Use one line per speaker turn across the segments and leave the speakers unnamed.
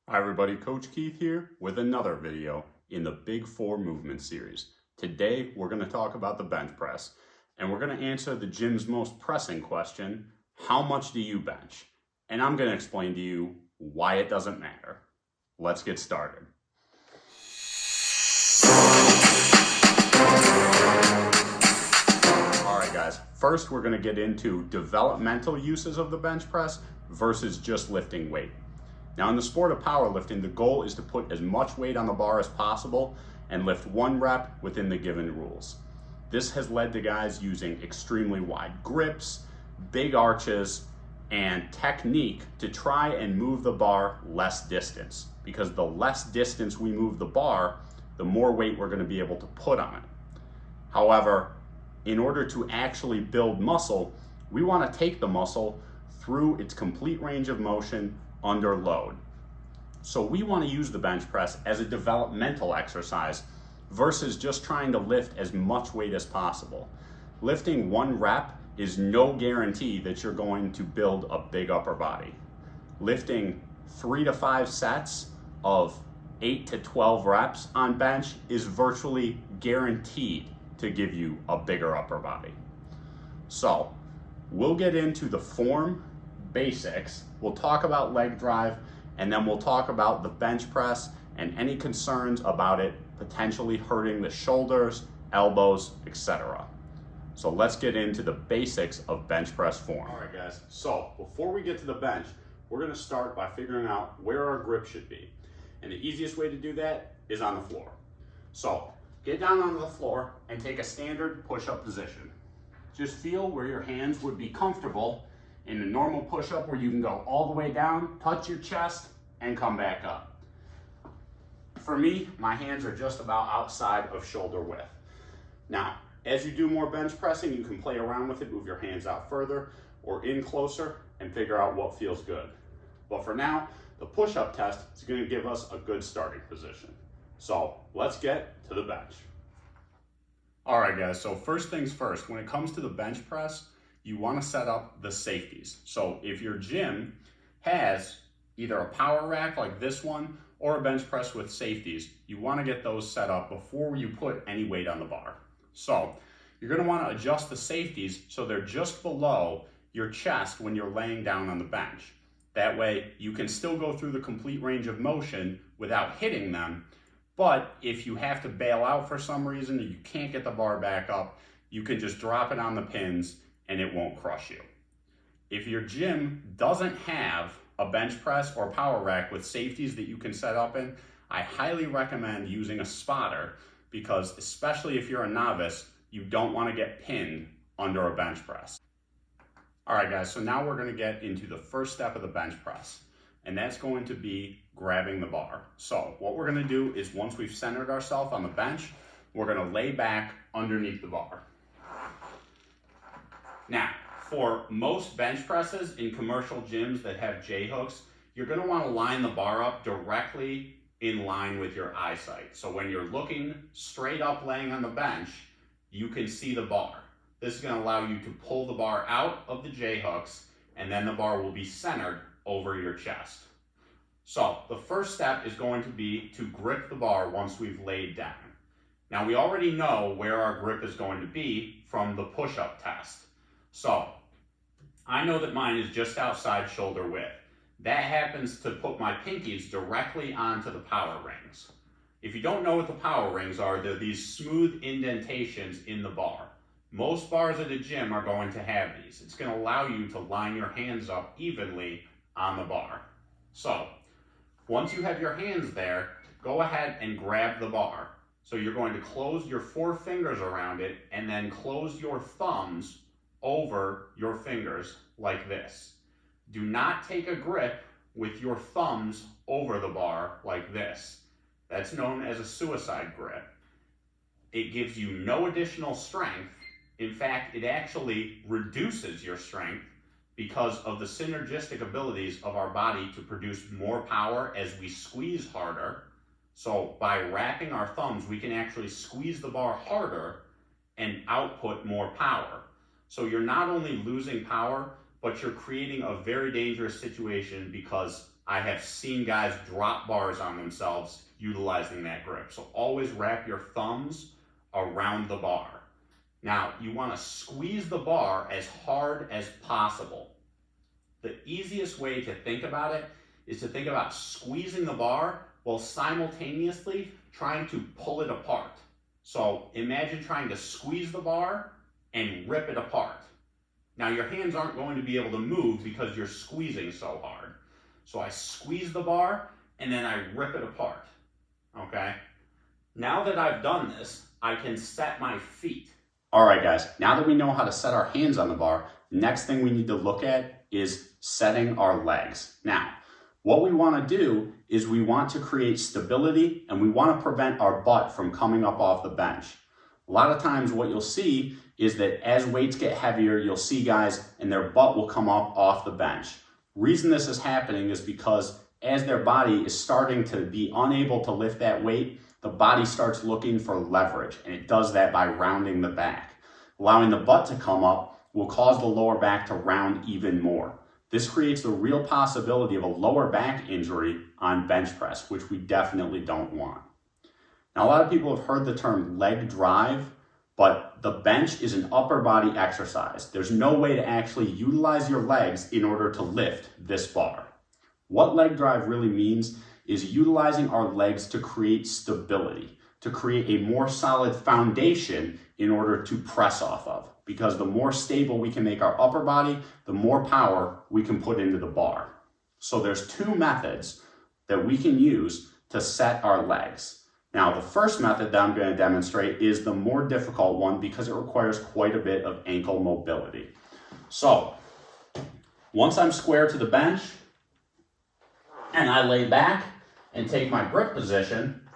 Hi everybody, Coach Keith here with another video in the Big Four Movement series. Today we're going to talk about the bench press and we're going to answer the gym's most pressing question, how much do you bench? And I'm going to explain to you why it doesn't matter. Let's get started. Alright guys, first we're going to get into developmental uses of the bench press versus just lifting weight. Now in the sport of powerlifting, the goal is to put as much weight on the bar as possible and lift one rep within the given rules. This has led to guys using extremely wide grips, big arches, and technique to try and move the bar less distance, because the less distance we move the bar, the more weight we're going to be able to put on it. However, in order to actually build muscle, we want to take the muscle through its complete range of motion under load. So we want to use the bench press as a developmental exercise versus just trying to lift as much weight as possible. Lifting one rep is no guarantee that you're going to build a big upper body. Lifting 3 to 5 sets of 8 to 12 reps on bench is virtually guaranteed to give you a bigger upper body. So we'll get into the form basics, we'll talk about leg drive, and then we'll talk about the bench press and any concerns about it potentially hurting the shoulders, elbows, etc. So let's get into the basics of bench press form. All right guys, so before we get to the bench, we're going to start by figuring out where our grip should be. And the easiest way to do that is on the floor. So get down onto the floor and take a standard push-up position. Just feel where your hands would be comfortable in a normal push-up, where you can go all the way down, touch your chest, and come back up. For me, my hands are just about outside of shoulder width. Now, as you do more bench pressing, you can play around with it, move your hands out further or in closer and figure out what feels good. But for now, the push-up test is going to give us a good starting position. So let's get to the bench. All right guys, so first things first, when it comes to the bench press, you want to set up the safeties. So if your gym has either a power rack like this one or a bench press with safeties, you want to get those set up before you put any weight on the bar. So you're going to want to adjust the safeties so they're just below your chest when you're laying down on the bench. That way you can still go through the complete range of motion without hitting them. But if you have to bail out for some reason and you can't get the bar back up, you can just drop it on the pins and it won't crush you. If your gym doesn't have a bench press or power rack with safeties that you can set up in, I highly recommend using a spotter, because especially if you're a novice, you don't want to get pinned under a bench press. All right guys, so now we're going to get into the first step of the bench press, and that's going to be grabbing the bar. So what we're going to do is, once we've centered ourselves on the bench, we're going to lay back underneath the bar. Now, for most bench presses in commercial gyms that have J-hooks, you're going to want to line the bar up directly in line with your eyesight. So when you're looking straight up laying on the bench, you can see the bar. This is going to allow you to pull the bar out of the J-hooks, and then the bar will be centered over your chest. So the first step is going to be to grip the bar once we've laid down. Now we already know where our grip is going to be from the push-up test. So I know that mine is just outside shoulder width. That happens to put my pinkies directly onto the power rings. If you don't know what the power rings are, they're these smooth indentations in the bar. Most bars at a gym are going to have these. It's going to allow you to line your hands up evenly on the bar. So once you have your hands there, go ahead and grab the bar. So you're going to close your 4 fingers around it and then close your thumbs over your fingers like this. Do not take a grip with your thumbs over the bar like this. That's known as a suicide grip. It gives you no additional strength. In fact, it actually reduces your strength because of the synergistic abilities of our body to produce more power as we squeeze harder. So by wrapping our thumbs, we can actually squeeze the bar harder and output more power. So you're not only losing power, but you're creating a very dangerous situation, because I have seen guys drop bars on themselves utilizing that grip. So always wrap your thumbs around the bar. Now, you want to squeeze the bar as hard as possible. The easiest way to think about it is to think about squeezing the bar while simultaneously trying to pull it apart. So imagine trying to squeeze the bar and rip it apart. Now your hands aren't going to be able to move because you're squeezing so hard. So I squeeze the bar and then I rip it apart, okay? Now that I've done this, I can set my feet. All right, guys, now that we know how to set our hands on the bar, next thing we need to look at is setting our legs. Now, what we want to do is we want to create stability and we want to prevent our butt from coming up off the bench. A lot of times what you'll see is that as weights get heavier, you'll see guys and their butt will come up off the bench. Reason this is happening is because as their body is starting to be unable to lift that weight, the body starts looking for leverage, and it does that by rounding the back. Allowing the butt to come up will cause the lower back to round even more. This creates the real possibility of a lower back injury on bench press, which we definitely don't want. Now, a lot of people have heard the term leg drive, but the bench is an upper body exercise. There's no way to actually utilize your legs in order to lift this bar. What leg drive really means is utilizing our legs to create stability, to create a more solid foundation in order to press off of. Because the more stable we can make our upper body, the more power we can put into the bar. So there's two methods that we can use to set our legs. Now, the first method that I'm going to demonstrate is the more difficult one because it requires quite a bit of ankle mobility. So, once I'm square to the bench and I lay back and take my grip position,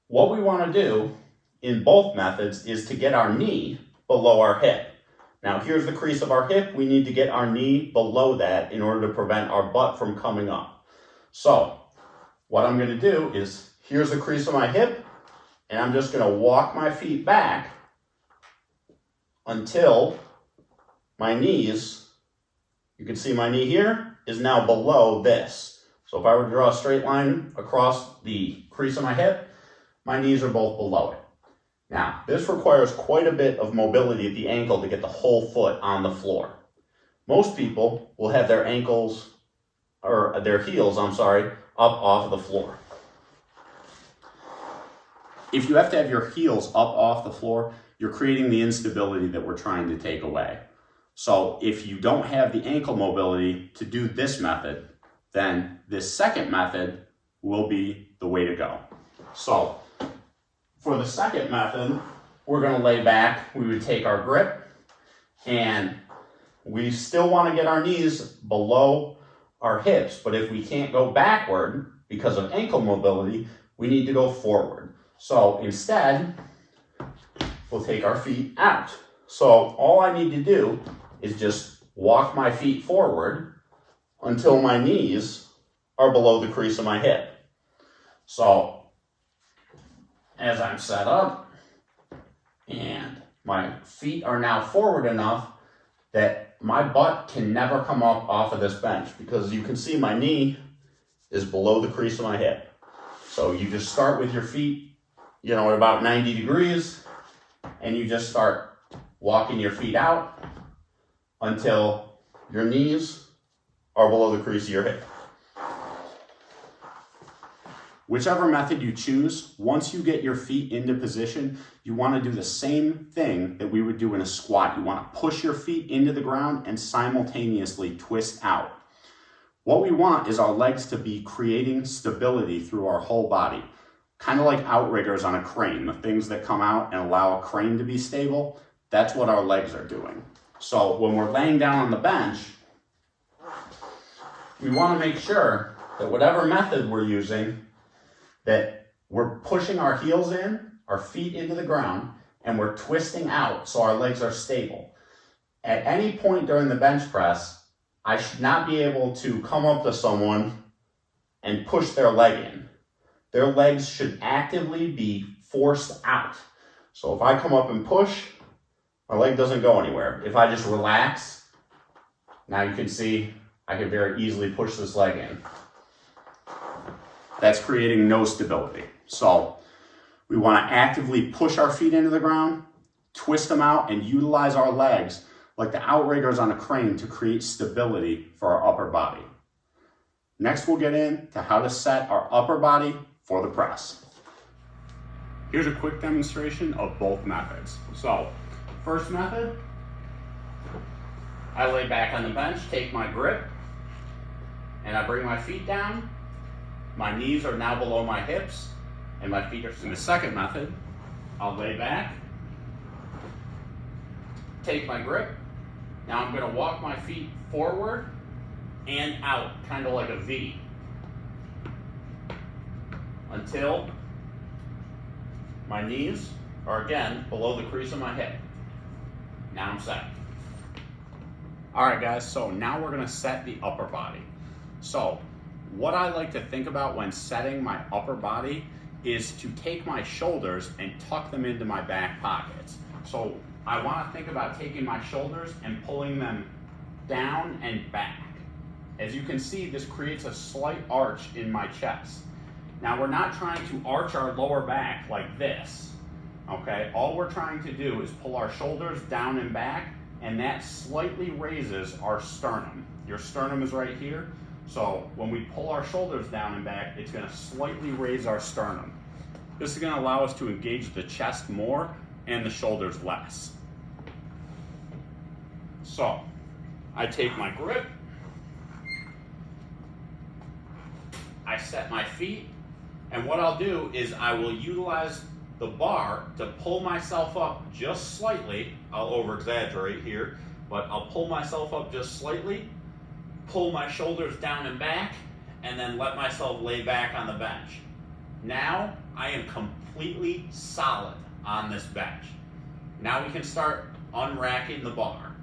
what we want to do in both methods is to get our knee below our hip. Now, here's the crease of our hip. We need to get our knee below that in order to prevent our butt from coming up. So, what I'm going to do is, here's the crease of my hip, and I'm just going to walk my feet back until my knees, you can see my knee here, is now below this. So if I were to draw a straight line across the crease of my hip, my knees are both below it. Now, this requires quite a bit of mobility at the ankle to get the whole foot on the floor. Most people will have their ankles, or their heels, up off of the floor. If you have to have your heels up off the floor, you're creating the instability that we're trying to take away. So if you don't have the ankle mobility to do this method, then this second method will be the way to go. So for the second method, we're going to lay back. We would take our grip, and we still want to get our knees below our hips, but if we can't go backward because of ankle mobility, we need to go forward. So instead, we'll take our feet out. So all I need to do is just walk my feet forward until my knees are below the crease of my hip. So as I'm set up and my feet are now forward enough that my butt can never come up off of this bench, because you can see my knee is below the crease of my hip. So you just start with your feet, at about 90 degrees, and you just start walking your feet out until your knees are below the crease of your hip. Whichever method you choose, once you get your feet into position, you want to do the same thing that we would do in a squat. You want to push your feet into the ground and simultaneously twist out. What we want is our legs to be creating stability through our whole body. Kind of like outriggers on a crane, the things that come out and allow a crane to be stable, that's what our legs are doing. So when we're laying down on the bench, we want to make sure that whatever method we're using, that we're pushing our heels in, our feet into the ground, and we're twisting out so our legs are stable. At any point during the bench press, I should not be able to come up to someone and push their leg in. Their legs should actively be forced out. So if I come up and push, my leg doesn't go anywhere. If I just relax, now you can see I can very easily push this leg in. that's creating no stability. So we want to actively push our feet into the ground, twist them out, and utilize our legs like the outriggers on a crane to create stability for our upper body. Next, we'll get into how to set our upper body for the press. Here's a quick demonstration of both methods. So, first method, I lay back on the bench, take my grip, and I bring my feet down. My knees are now below my hips, and my feet are... In the second method, I'll lay back, take my grip. Now I'm going to walk my feet forward and out, kind of like a V, until my knees are again below the crease of my hip. Now I'm set. All right, guys, so now we're going to set the upper body. So what I like to think about when setting my upper body is to take my shoulders and tuck them into my back pockets. So I want to think about taking my shoulders and pulling them down and back. As you can see, this creates a slight arch in my chest. Now, we're not trying to arch our lower back like this, okay? All we're trying to do is pull our shoulders down and back, and that slightly raises our sternum. Your sternum is right here. So when we pull our shoulders down and back, it's going to slightly raise our sternum. This is going to allow us to engage the chest more and the shoulders less. So I take my grip, I set my feet, and what I'll do is I will utilize the bar to pull myself up just slightly. I'll over-exaggerate here, but I'll pull myself up just slightly, pull my shoulders down and back, and then let myself lay back on the bench. Now I am completely solid on this bench. Now we can start unracking the bar.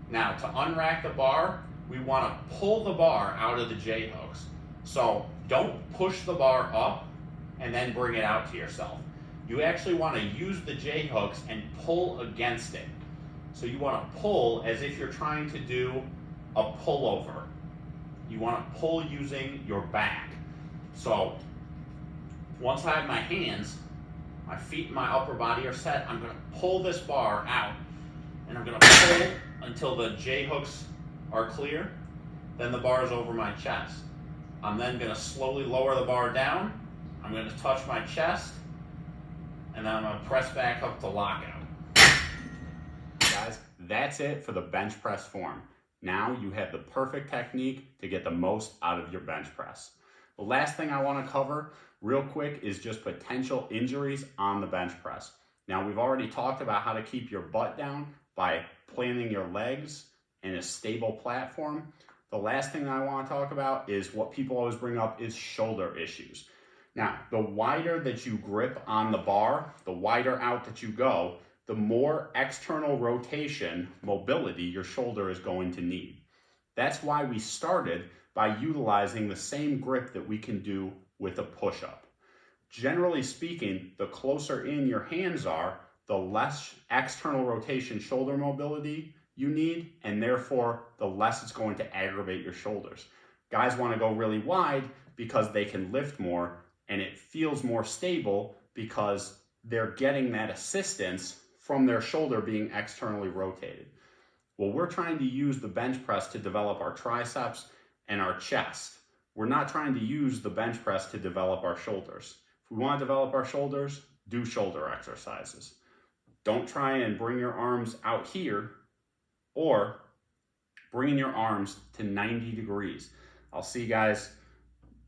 Now to unrack the bar, we want to pull the bar out of the J-hooks. So don't push the bar up and then bring it out to yourself. You actually want to use the J-hooks and pull against it. So you want to pull as if you're trying to do a pullover. You want to pull using your back. So once I have my hands, my feet and my upper body are set, I'm going to pull this bar out, and I'm going to pull until the J-hooks are clear. Then the bar is over my chest. I'm then going to slowly lower the bar down. I'm going to touch my chest, and then I'm going to press back up to lockout. Guys, that's it for the bench press form. Now you have the perfect technique to get the most out of your bench press. The last thing I want to cover real quick is just potential injuries on the bench press. Now, we've already talked about how to keep your butt down by planting your legs in a stable platform. The last thing I want to talk about is what people always bring up is shoulder issues. Now, the wider that you grip on the bar, the wider out that you go, the more external rotation mobility your shoulder is going to need. That's why we started by utilizing the same grip that we can do with a push-up. Generally speaking, the closer in your hands are, the less external rotation shoulder mobility you need, and therefore the less it's going to aggravate your shoulders. Guys want to go really wide because they can lift more and it feels more stable because they're getting that assistance from their shoulder being externally rotated. Well, we're trying to use the bench press to develop our triceps and our chest. We're not trying to use the bench press to develop our shoulders. If we want to develop our shoulders, do shoulder exercises. Don't try and bring your arms out here or bringing your arms to 90 degrees. I'll see guys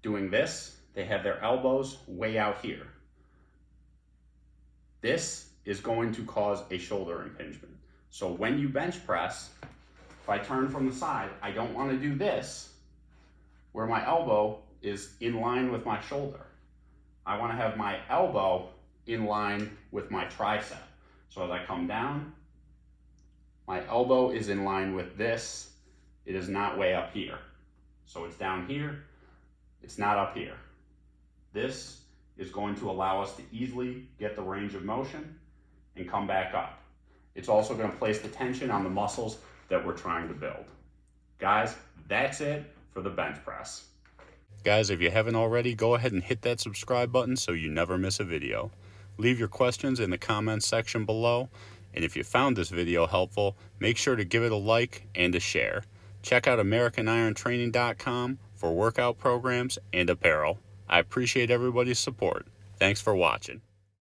doing this. They have their elbows way out here. This is going to cause a shoulder impingement. So when you bench press, if I turn from the side, I don't want to do this where my elbow is in line with my shoulder. I want to have my elbow in line with my tricep. So as I come down, my elbow is in line with this. It is not way up here. So it's down here, it's not up here. This is going to allow us to easily get the range of motion and come back up. It's also going to place the tension on the muscles that we're trying to build. Guys, that's it for the bench press. Guys, if you haven't already, go ahead and hit that subscribe button so you never miss a video. Leave your questions in the comments section below, and if you found this video helpful, make sure to give it a like and a share. Check out AmericanIronTraining.com for workout programs and apparel. I appreciate everybody's support. Thanks for watching.